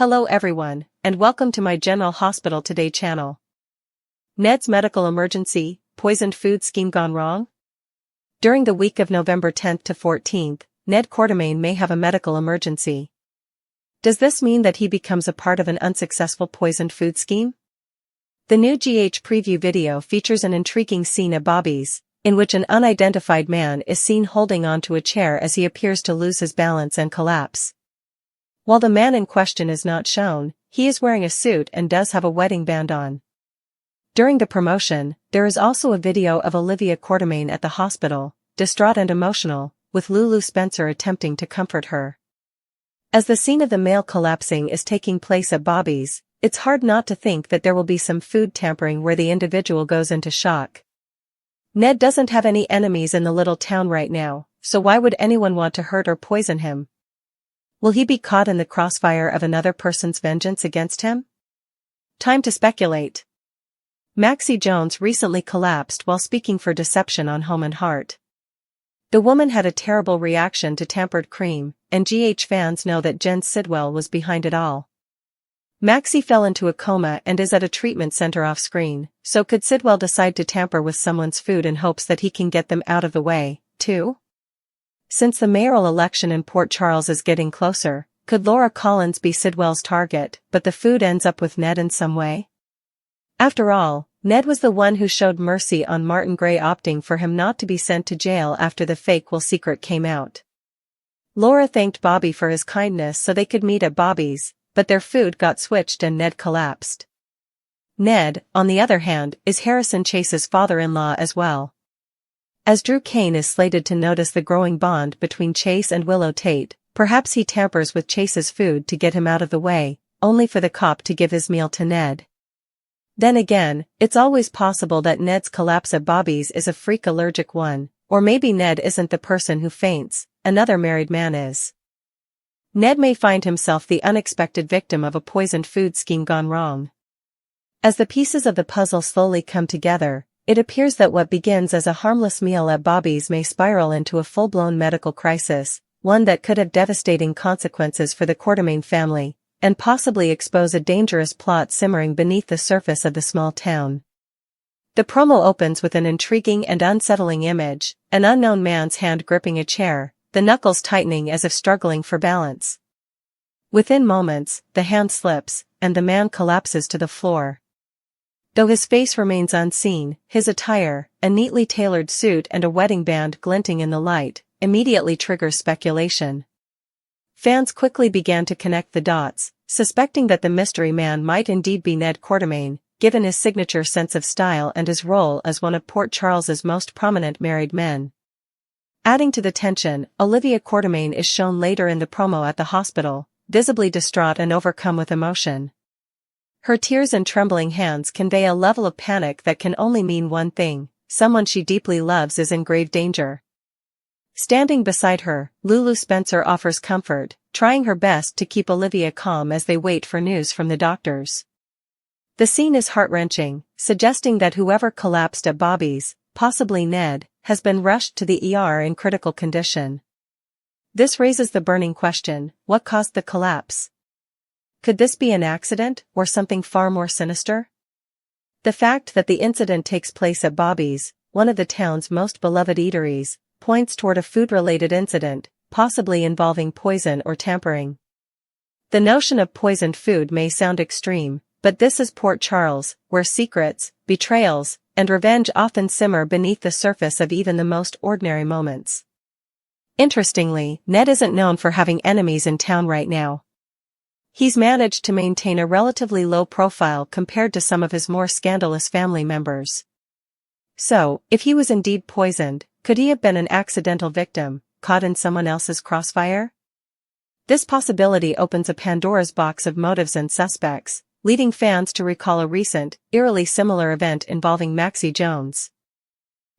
Hello everyone, and welcome to my General Hospital Today channel. Ned's medical emergency, poisoned food scheme gone wrong? During the week of November 10th to 14th, Ned Quartermaine may have a medical emergency. Does this mean that he becomes a part of an unsuccessful poisoned food scheme? The new GH preview video features an intriguing scene at Bobby's, in which an unidentified man is seen holding onto a chair as he appears to lose his balance and collapse. While the man in question is not shown, he is wearing a suit and does have a wedding band on. During the promotion, there is also a video of Olivia Quartermaine at the hospital, distraught and emotional, with Lulu Spencer attempting to comfort her. As the scene of the male collapsing is taking place at Bobby's, it's hard not to think that there will be some food tampering where the individual goes into shock. Ned doesn't have any enemies in the little town right now, so why would anyone want to hurt or poison him? Will he be caught in the crossfire of another person's vengeance against him? Time to speculate. Maxie Jones recently collapsed while speaking for Deception on Home and Heart. The woman had a terrible reaction to tampered cream, and GH fans know that Jen Sidwell was behind it all. Maxie fell into a coma and is at a treatment center off-screen, so could Sidwell decide to tamper with someone's food in hopes that he can get them out of the way, too? Since the mayoral election in Port Charles is getting closer, could Laura Collins be Sidwell's target, but the food ends up with Ned in some way? After all, Ned was the one who showed mercy on Martin Gray, opting for him not to be sent to jail after the fake will secret came out. Laura thanked Bobby for his kindness so they could meet at Bobby's, but their food got switched and Ned collapsed. Ned, on the other hand, is Harrison Chase's father-in-law as well. As Drew Kane is slated to notice the growing bond between Chase and Willow Tate, perhaps he tampers with Chase's food to get him out of the way, only for the cop to give his meal to Ned. Then again, it's always possible that Ned's collapse at Bobby's is a freak allergic one, or maybe Ned isn't the person who faints, another married man is. Ned may find himself the unexpected victim of a poisoned food scheme gone wrong. As the pieces of the puzzle slowly come together, it appears that what begins as a harmless meal at Bobby's may spiral into a full-blown medical crisis, one that could have devastating consequences for the Quartermaine family, and possibly expose a dangerous plot simmering beneath the surface of the small town. The promo opens with an intriguing and unsettling image, an unknown man's hand gripping a chair, the knuckles tightening as if struggling for balance. Within moments, the hand slips, and the man collapses to the floor. Though his face remains unseen, his attire, a neatly tailored suit and a wedding band glinting in the light, immediately triggers speculation. Fans quickly began to connect the dots, suspecting that the mystery man might indeed be Ned Quartermaine, given his signature sense of style and his role as one of Port Charles's most prominent married men. Adding to the tension, Olivia Quartermaine is shown later in the promo at the hospital, visibly distraught and overcome with emotion. Her tears and trembling hands convey a level of panic that can only mean one thing: someone she deeply loves is in grave danger. Standing beside her, Lulu Spencer offers comfort, trying her best to keep Olivia calm as they wait for news from the doctors. The scene is heart-wrenching, suggesting that whoever collapsed at Bobby's, possibly Ned, has been rushed to the ER in critical condition. This raises the burning question: what caused the collapse? Could this be an accident, or something far more sinister? The fact that the incident takes place at Bobby's, one of the town's most beloved eateries, points toward a food-related incident, possibly involving poison or tampering. The notion of poisoned food may sound extreme, but this is Port Charles, where secrets, betrayals, and revenge often simmer beneath the surface of even the most ordinary moments. Interestingly, Ned isn't known for having enemies in town right now. He's managed to maintain a relatively low profile compared to some of his more scandalous family members. So, if he was indeed poisoned, could he have been an accidental victim, caught in someone else's crossfire? This possibility opens a Pandora's box of motives and suspects, leading fans to recall a recent, eerily similar event involving Maxie Jones.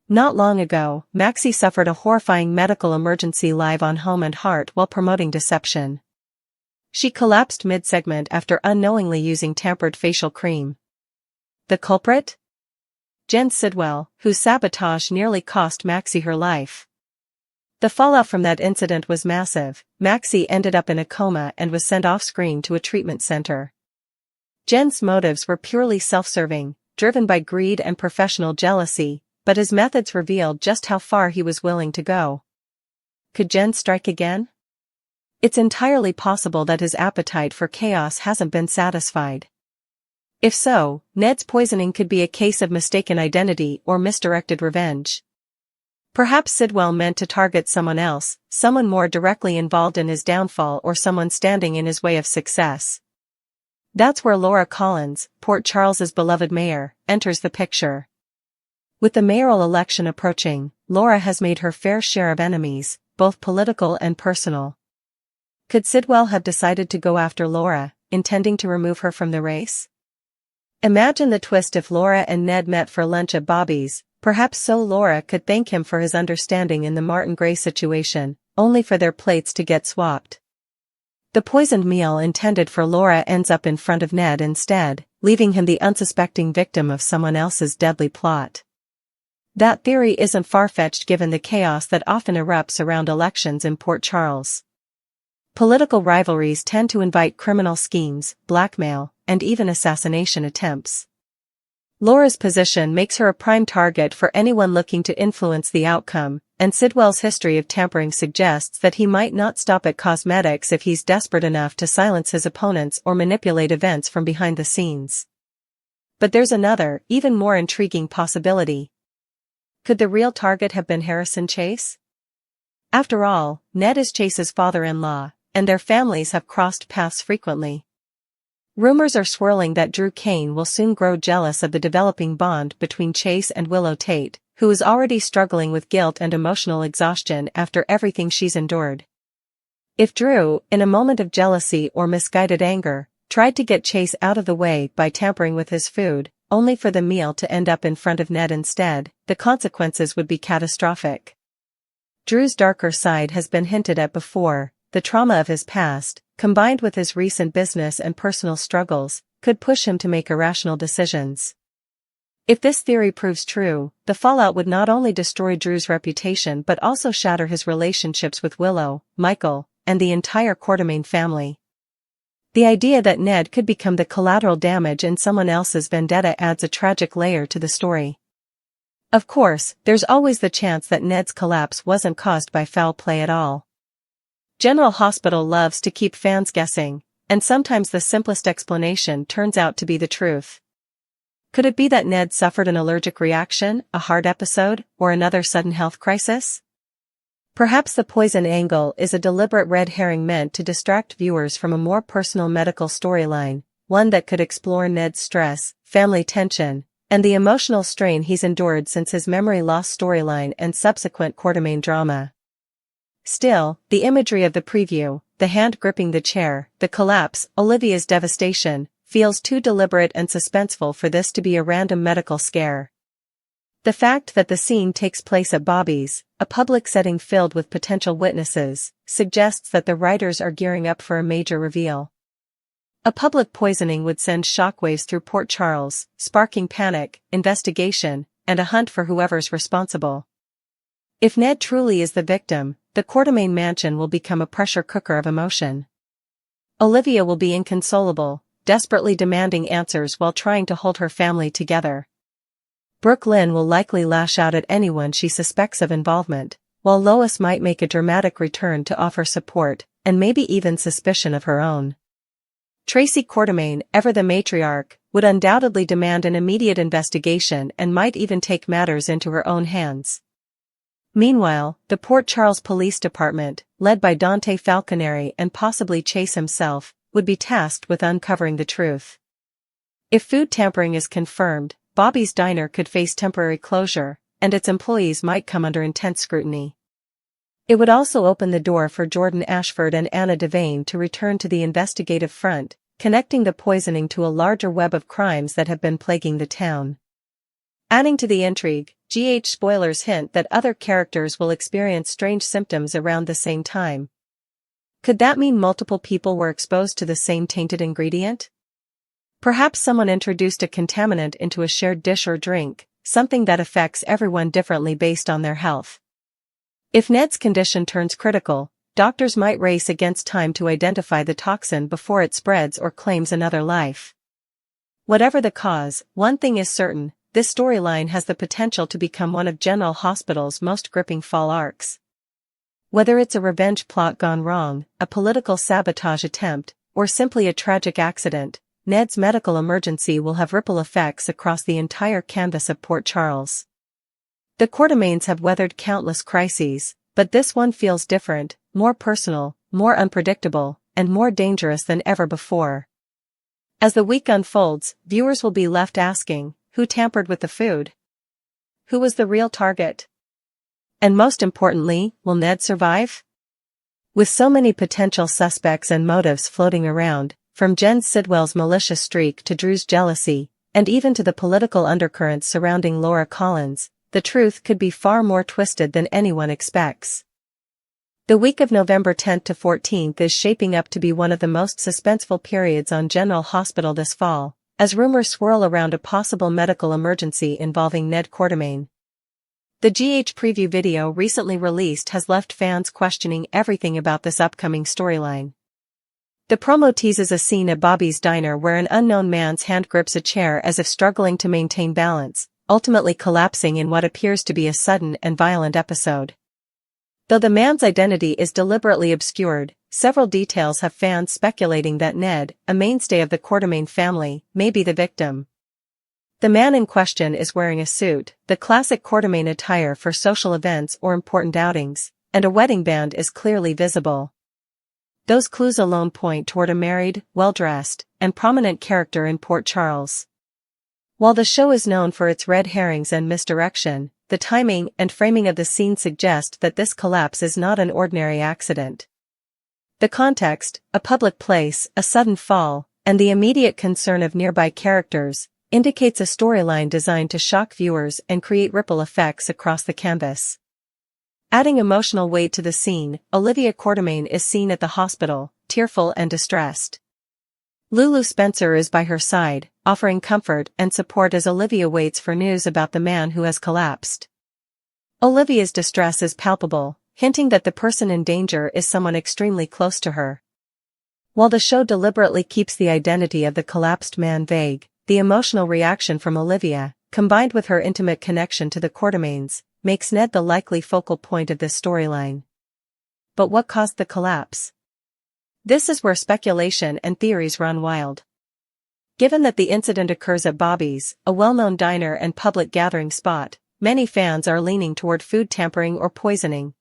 Not long ago, Maxie suffered a horrifying medical emergency live on Home and Heart while promoting Deception. She collapsed mid-segment after unknowingly using tampered facial cream. The culprit? Jen Sidwell, whose sabotage nearly cost Maxie her life. The fallout from that incident was massive. Maxie ended up in a coma and was sent off-screen to a treatment center. Jen's motives were purely self-serving, driven by greed and professional jealousy, but his methods revealed just how far he was willing to go. Could Jen strike again? It's entirely possible that his appetite for chaos hasn't been satisfied. If so, Ned's poisoning could be a case of mistaken identity or misdirected revenge. Perhaps Sidwell meant to target someone else, someone more directly involved in his downfall or someone standing in his way of success. That's where Laura Collins, Port Charles's beloved mayor, enters the picture. With the mayoral election approaching, Laura has made her fair share of enemies, both political and personal. Could Sidwell have decided to go after Laura, intending to remove her from the race? Imagine the twist if Laura and Ned met for lunch at Bobby's, perhaps so Laura could thank him for his understanding in the Martin Gray situation, only for their plates to get swapped. The poisoned meal intended for Laura ends up in front of Ned instead, leaving him the unsuspecting victim of someone else's deadly plot. That theory isn't far-fetched given the chaos that often erupts around elections in Port Charles. Political rivalries tend to invite criminal schemes, blackmail, and even assassination attempts. Laura's position makes her a prime target for anyone looking to influence the outcome, and Sidwell's history of tampering suggests that he might not stop at cosmetics if he's desperate enough to silence his opponents or manipulate events from behind the scenes. But there's another, even more intriguing possibility. Could the real target have been Harrison Chase? After all, Ned is Chase's father-in-law, and their families have crossed paths frequently. Rumors are swirling that Drew Kane will soon grow jealous of the developing bond between Chase and Willow Tate, who is already struggling with guilt and emotional exhaustion after everything she's endured. If Drew, in a moment of jealousy or misguided anger, tried to get Chase out of the way by tampering with his food, only for the meal to end up in front of Ned instead, the consequences would be catastrophic. Drew's darker side has been hinted at before. The trauma of his past, combined with his recent business and personal struggles, could push him to make irrational decisions. If this theory proves true, the fallout would not only destroy Drew's reputation but also shatter his relationships with Willow, Michael, and the entire Quartermaine family. The idea that Ned could become the collateral damage in someone else's vendetta adds a tragic layer to the story. Of course, there's always the chance that Ned's collapse wasn't caused by foul play at all. General Hospital loves to keep fans guessing, and sometimes the simplest explanation turns out to be the truth. Could it be that Ned suffered an allergic reaction, a heart episode, or another sudden health crisis? Perhaps the poison angle is a deliberate red herring meant to distract viewers from a more personal medical storyline, one that could explore Ned's stress, family tension, and the emotional strain he's endured since his memory loss storyline and subsequent Quartermaine drama. Still, the imagery of the preview, the hand gripping the chair, the collapse, Olivia's devastation, feels too deliberate and suspenseful for this to be a random medical scare. The fact that the scene takes place at Bobby's, a public setting filled with potential witnesses, suggests that the writers are gearing up for a major reveal. A public poisoning would send shockwaves through Port Charles, sparking panic, investigation, and a hunt for whoever's responsible. If Ned truly is the victim, the Quartermaine mansion will become a pressure cooker of emotion. Olivia will be inconsolable, desperately demanding answers while trying to hold her family together. Brooke Lynn will likely lash out at anyone she suspects of involvement, while Lois might make a dramatic return to offer support, and maybe even suspicion of her own. Tracy Quartermaine, ever the matriarch, would undoubtedly demand an immediate investigation and might even take matters into her own hands. Meanwhile, the Port Charles Police Department, led by Dante Falconeri and possibly Chase himself, would be tasked with uncovering the truth. If food tampering is confirmed, Bobby's Diner could face temporary closure, and its employees might come under intense scrutiny. It would also open the door for Jordan Ashford and Anna Devane to return to the investigative front, connecting the poisoning to a larger web of crimes that have been plaguing the town. Adding to the intrigue, GH spoilers hint that other characters will experience strange symptoms around the same time. Could that mean multiple people were exposed to the same tainted ingredient? Perhaps someone introduced a contaminant into a shared dish or drink, something that affects everyone differently based on their health. If Ned's condition turns critical, doctors might race against time to identify the toxin before it spreads or claims another life. Whatever the cause, one thing is certain, this storyline has the potential to become one of General Hospital's most gripping fall arcs. Whether it's a revenge plot gone wrong, a political sabotage attempt, or simply a tragic accident, Ned's medical emergency will have ripple effects across the entire canvas of Port Charles. The Quartermaines have weathered countless crises, but this one feels different, more personal, more unpredictable, and more dangerous than ever before. As the week unfolds, viewers will be left asking, who tampered with the food? Who was the real target? And most importantly, will Ned survive? With so many potential suspects and motives floating around, from Jen Sidwell's malicious streak to Drew's jealousy, and even to the political undercurrents surrounding Laura Collins, the truth could be far more twisted than anyone expects. The week of November 10th to 14th is shaping up to be one of the most suspenseful periods on General Hospital this fall, as rumors swirl around a possible medical emergency involving Ned Quartermaine. The GH preview video recently released has left fans questioning everything about this upcoming storyline. The promo teases a scene at Bobby's diner where an unknown man's hand grips a chair as if struggling to maintain balance, ultimately collapsing in what appears to be a sudden and violent episode. Though the man's identity is deliberately obscured, several details have fans speculating that Ned, a mainstay of the Quartermaine family, may be the victim. The man in question is wearing a suit, the classic Quartermaine attire for social events or important outings, and a wedding band is clearly visible. Those clues alone point toward a married, well-dressed, and prominent character in Port Charles. While the show is known for its red herrings and misdirection, the timing and framing of the scene suggest that this collapse is not an ordinary accident. The context, a public place, a sudden fall, and the immediate concern of nearby characters, indicates a storyline designed to shock viewers and create ripple effects across the canvas. Adding emotional weight to the scene, Olivia Quartermaine is seen at the hospital, tearful and distressed. Lulu Spencer is by her side, offering comfort and support as Olivia waits for news about the man who has collapsed. Olivia's distress is palpable, hinting that the person in danger is someone extremely close to her. While the show deliberately keeps the identity of the collapsed man vague, the emotional reaction from Olivia, combined with her intimate connection to the Quartermaines, makes Ned the likely focal point of this storyline. But what caused the collapse? This is where speculation and theories run wild. Given that the incident occurs at Bobby's, a well-known diner and public gathering spot, many fans are leaning toward food tampering or poisoning.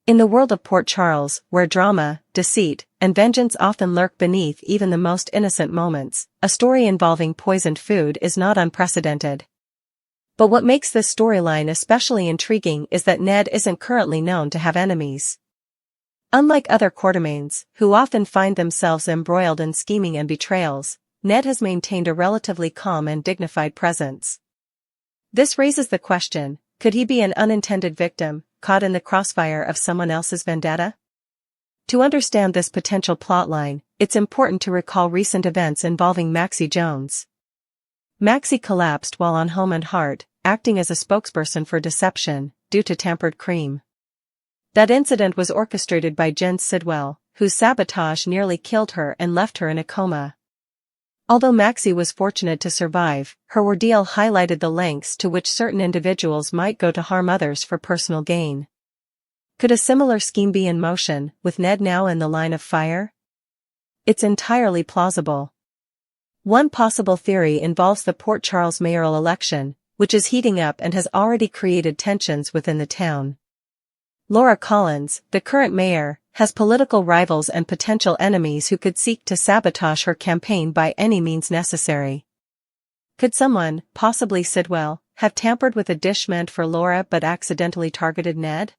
In the world of Port Charles, where drama, deceit, and vengeance often lurk beneath even the most innocent moments, a story involving poisoned food is not unprecedented. But what makes this storyline especially intriguing is that Ned isn't currently known to have enemies. Unlike other Quartermaines, who often find themselves embroiled in scheming and betrayals, Ned has maintained a relatively calm and dignified presence. This raises the question, could he be an unintended victim, caught in the crossfire of someone else's vendetta? To understand this potential plotline, it's important to recall recent events involving Maxie Jones. Maxie collapsed while on Home and Heart, acting as a spokesperson for deception, due to tampered cream. That incident was orchestrated by Jen Sidwell, whose sabotage nearly killed her and left her in a coma. Although Maxie was fortunate to survive, her ordeal highlighted the lengths to which certain individuals might go to harm others for personal gain. Could a similar scheme be in motion, with Ned now in the line of fire? It's entirely plausible. One possible theory involves the Port Charles mayoral election, which is heating up and has already created tensions within the town. Laura Collins, the current mayor, has political rivals and potential enemies who could seek to sabotage her campaign by any means necessary. Could someone, possibly Sidwell, have tampered with a dish meant for Laura but accidentally targeted Ned?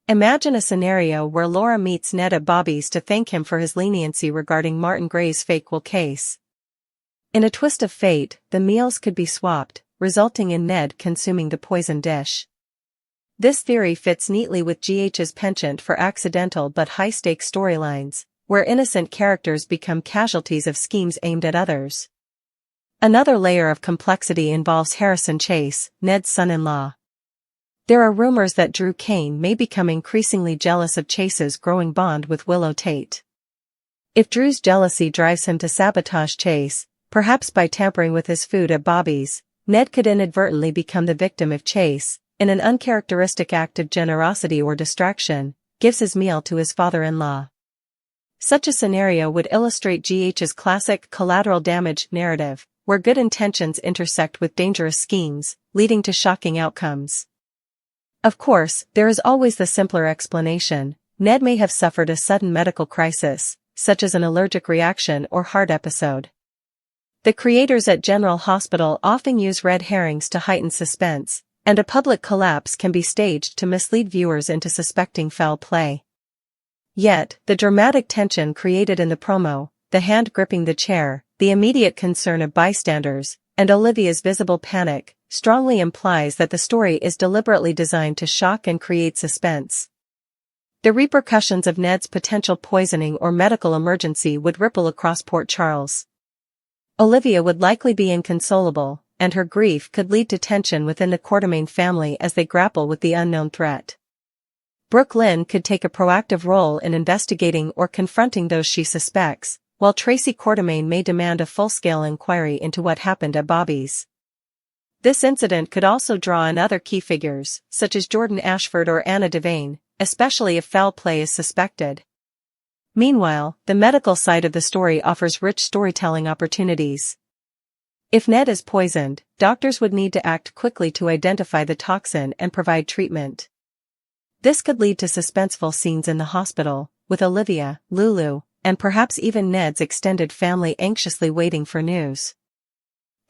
Imagine a scenario where Laura meets Ned at Bobby's to thank him for his leniency regarding Martin Gray's fake will case. In a twist of fate, the meals could be swapped, resulting in Ned consuming the poisoned dish. This theory fits neatly with GH's penchant for accidental but high-stakes storylines, where innocent characters become casualties of schemes aimed at others. Another layer of complexity involves Harrison Chase, Ned's son-in-law. There are rumors that Drew Cain may become increasingly jealous of Chase's growing bond with Willow Tate. If Drew's jealousy drives him to sabotage Chase, perhaps by tampering with his food at Bobby's, Ned could inadvertently become the victim if Chase, in an uncharacteristic act of generosity or distraction, gives his meal to his father-in-law. Such a scenario would illustrate GH's classic collateral damage narrative, where good intentions intersect with dangerous schemes, leading to shocking outcomes. Of course, there is always the simpler explanation. Ned may have suffered a sudden medical crisis, such as an allergic reaction or heart episode. The creators at General Hospital often use red herrings to heighten suspense, and a public collapse can be staged to mislead viewers into suspecting foul play. Yet, the dramatic tension created in the promo, the hand gripping the chair, the immediate concern of bystanders, and Olivia's visible panic, strongly implies that the story is deliberately designed to shock and create suspense. The repercussions of Ned's potential poisoning or medical emergency would ripple across Port Charles. Olivia would likely be inconsolable, and her grief could lead to tension within the Quartermaine family as they grapple with the unknown threat. Brooke Lynn could take a proactive role in investigating or confronting those she suspects, while Tracy Quartermaine may demand a full-scale inquiry into what happened at Bobby's. This incident could also draw in other key figures, such as Jordan Ashford or Anna Devane, especially if foul play is suspected. Meanwhile, the medical side of the story offers rich storytelling opportunities. If Ned is poisoned, doctors would need to act quickly to identify the toxin and provide treatment. This could lead to suspenseful scenes in the hospital, with Olivia, Lulu, and perhaps even Ned's extended family anxiously waiting for news.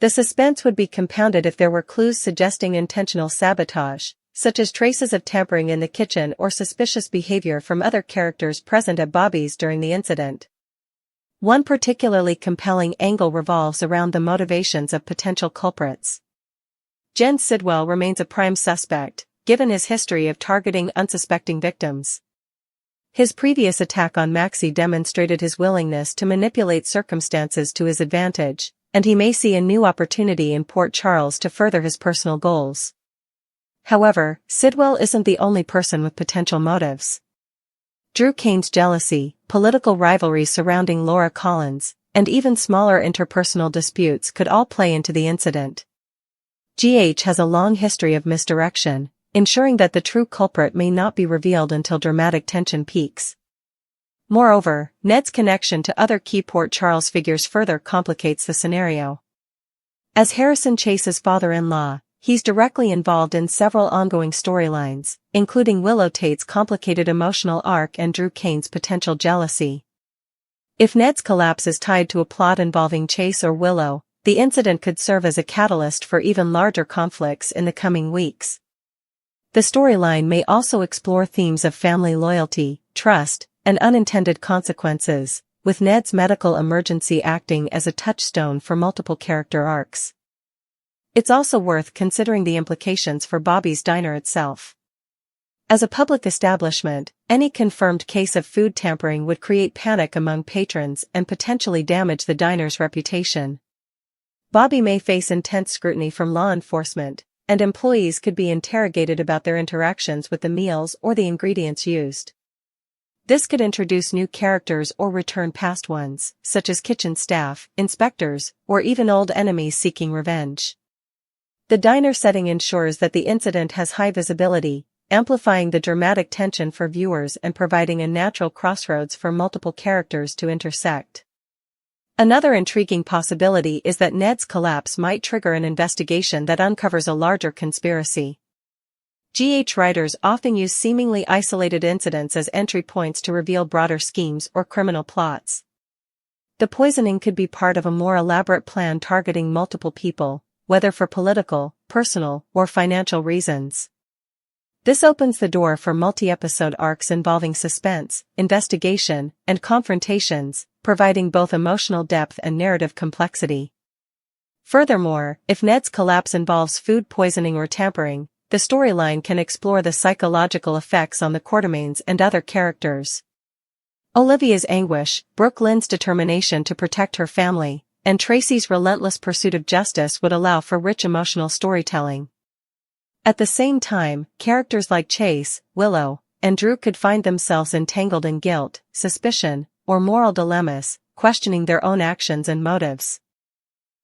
The suspense would be compounded if there were clues suggesting intentional sabotage, such as traces of tampering in the kitchen or suspicious behavior from other characters present at Bobby's during the incident. One particularly compelling angle revolves around the motivations of potential culprits. Jen Sidwell remains a prime suspect, given his history of targeting unsuspecting victims. His previous attack on Maxie demonstrated his willingness to manipulate circumstances to his advantage, and he may see a new opportunity in Port Charles to further his personal goals. However, Sidwell isn't the only person with potential motives. Drew Cain's jealousy, political rivalry surrounding Laura Collins, and even smaller interpersonal disputes could all play into the incident. GH has a long history of misdirection, ensuring that the true culprit may not be revealed until dramatic tension peaks. Moreover, Ned's connection to other key Port Charles figures further complicates the scenario. As Harrison Chase's father-in-law, he's directly involved in several ongoing storylines, including Willow Tate's complicated emotional arc and Drew Cain's potential jealousy. If Ned's collapse is tied to a plot involving Chase or Willow, the incident could serve as a catalyst for even larger conflicts in the coming weeks. The storyline may also explore themes of family loyalty, trust, and unintended consequences, with Ned's medical emergency acting as a touchstone for multiple character arcs. It's also worth considering the implications for Bobby's Diner itself. As a public establishment, any confirmed case of food tampering would create panic among patrons and potentially damage the diner's reputation. Bobby may face intense scrutiny from law enforcement, and employees could be interrogated about their interactions with the meals or the ingredients used. This could introduce new characters or return past ones, such as kitchen staff, inspectors, or even old enemies seeking revenge. The diner setting ensures that the incident has high visibility, amplifying the dramatic tension for viewers and providing a natural crossroads for multiple characters to intersect. Another intriguing possibility is that Ned's collapse might trigger an investigation that uncovers a larger conspiracy. GH writers often use seemingly isolated incidents as entry points to reveal broader schemes or criminal plots. The poisoning could be part of a more elaborate plan targeting multiple people, whether for political, personal, or financial reasons. This opens the door for multi-episode arcs involving suspense, investigation, and confrontations, providing both emotional depth and narrative complexity. Furthermore, if Ned's collapse involves food poisoning or tampering, the storyline can explore the psychological effects on the Quartermaines and other characters. Olivia's anguish, Brooke Lynn's determination to protect her family, and Tracy's relentless pursuit of justice would allow for rich emotional storytelling. At the same time, characters like Chase, Willow, and Drew could find themselves entangled in guilt, suspicion, or moral dilemmas, questioning their own actions and motives.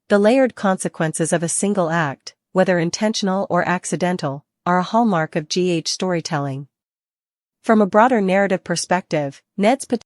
The layered consequences of a single act, whether intentional or accidental, are a hallmark of GH storytelling. From a broader narrative perspective, Ned's